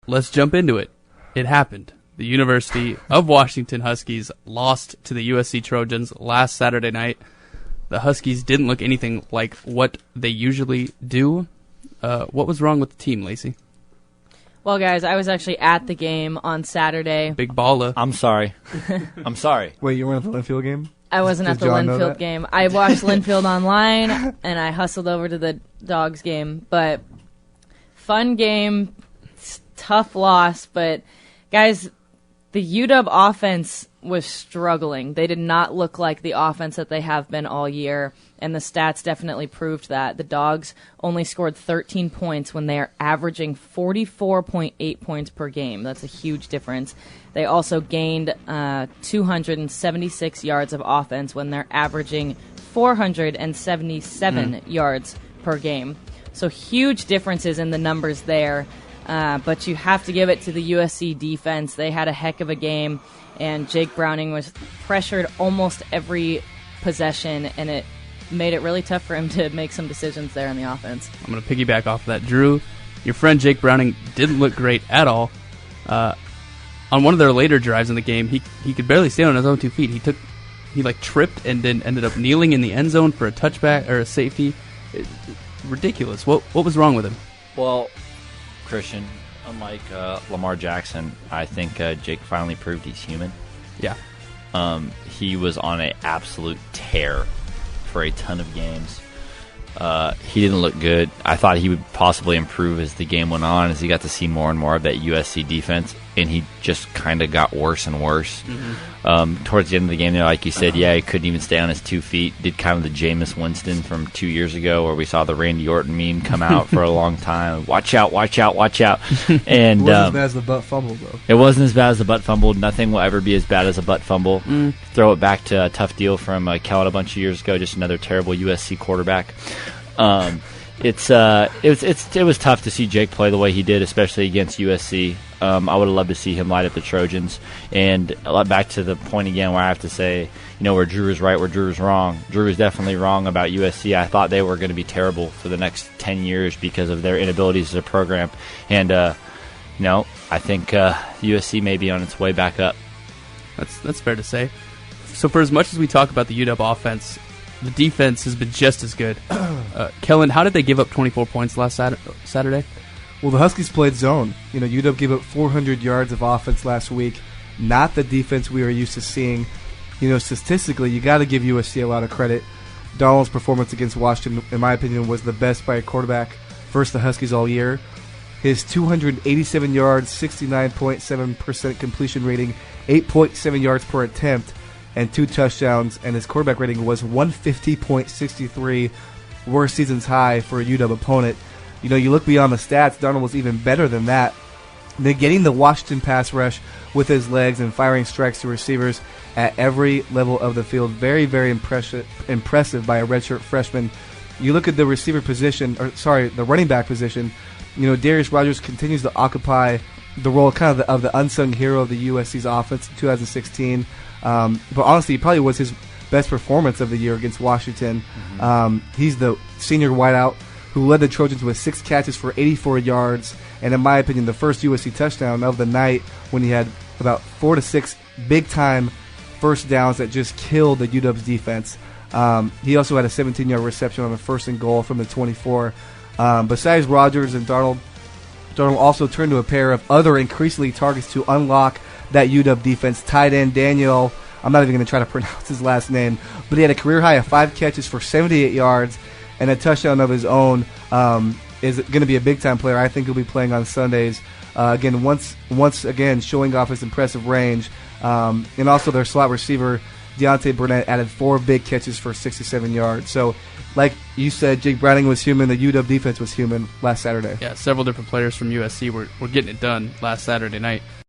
let's jump into it. It happened. The University of Washington Huskies lost to the USC Trojans last Saturday night. The Huskies didn't look anything like what they usually do. What was wrong with the team, Lacey? Well, guys, I was actually at the game on Saturday. Big baller. I'm sorry. I'm sorry. Wait, you weren't at the Linfield game? I wasn't at the Linfield game. I watched Linfield online, and I hustled over to the Dogs game. But fun game, tough loss. But, guys, the UW offense was struggling. They did not look like the offense that they have been all year, and the stats definitely proved that. The Dogs only scored 13 points when they are averaging 44.8 points per game. That's a huge difference. They also gained 276 yards of offense when they're averaging 477 yards per game. So huge differences in the numbers there. But you have to give it to the USC defense. They had a heck of a game, and Jake Browning was pressured almost every possession, and it made it really tough for him to make some decisions there in the offense. I'm going to piggyback off of that. Drew, your friend Jake Browning didn't look great at all. On one of their later drives in the game, he could barely stand on his own 2 feet. He tripped and then ended up kneeling in the end zone for a touchback or a safety. Ridiculous. What was wrong with him? Well, Christian, unlike Lamar Jackson, I think Jake finally proved he's human. Yeah. He was on an absolute tear for a ton of games. He didn't look good. I thought he would possibly improve as the game went on, as he got to see more and more of that USC defense, and he just kind of got worse and worse. Towards the end of the game, like you said, he couldn't even stay on his 2 feet. Did kind of the Jameis Winston from 2 years ago, where we saw the Randy Orton meme come out for a long time. Watch out, watch out, watch out. And it wasn't as bad as the butt fumble, though. It wasn't as bad as the butt fumble. Nothing will ever be as bad as a butt fumble. Throw it back to a tough deal from Kellen a bunch of years ago, just another terrible USC quarterback. It was tough to see Jake play the way he did, especially against USC. I would have loved to see him light up the Trojans. And back to the point again where I have to say, where Drew is right, where Drew is wrong. Drew is definitely wrong about USC. I thought they were going to be terrible for the next 10 years because of their inabilities as a program. And, I think USC may be on its way back up. That's fair to say. So for as much as we talk about the UW offense, the defense has been just as good. Kellen, how did they give up 24 points last Saturday? Well, the Huskies played zone. UW gave up 400 yards of offense last week. Not the defense we are used to seeing. Statistically, you got to give USC a lot of credit. Donald's performance against Washington, in my opinion, was the best by a quarterback versus the Huskies all year. His 287 yards, 69.7% completion rating, 8.7 yards per attempt, and 2 touchdowns, and his quarterback rating was 150.63, worst season's high for a UW opponent. You look beyond the stats, Donald was even better than that. Negating the Washington pass rush with his legs and firing strikes to receivers at every level of the field. Very, very impressive by a redshirt freshman. You look at the receiver position, the running back position. Darius Rogers continues to occupy the role kind of the unsung hero of the USC's offense in 2016. But honestly, it probably was his best performance of the year against Washington. He's the senior wideout who led the Trojans with 6 catches for 84 yards, and in my opinion, the first USC touchdown of the night when he had about 4 to 6 big-time first downs that just killed the UW's defense. He also had a 17-yard reception on a first and goal from the 24. Besides Rodgers and Darnold also turned to a pair of other increasingly targets to unlock that UW defense. Tight end Daniel, I'm not even going to try to pronounce his last name, but he had a career high of 5 catches for 78 yards and a touchdown of his own. Is going to be a big-time player. I think he'll be playing on Sundays. Once again, showing off his impressive range. And also their slot receiver, Deontay Burnett, added 4 big catches for 67 yards. So, like you said, Jake Browning was human. The UW defense was human last Saturday. Yeah, several different players from USC were getting it done last Saturday night.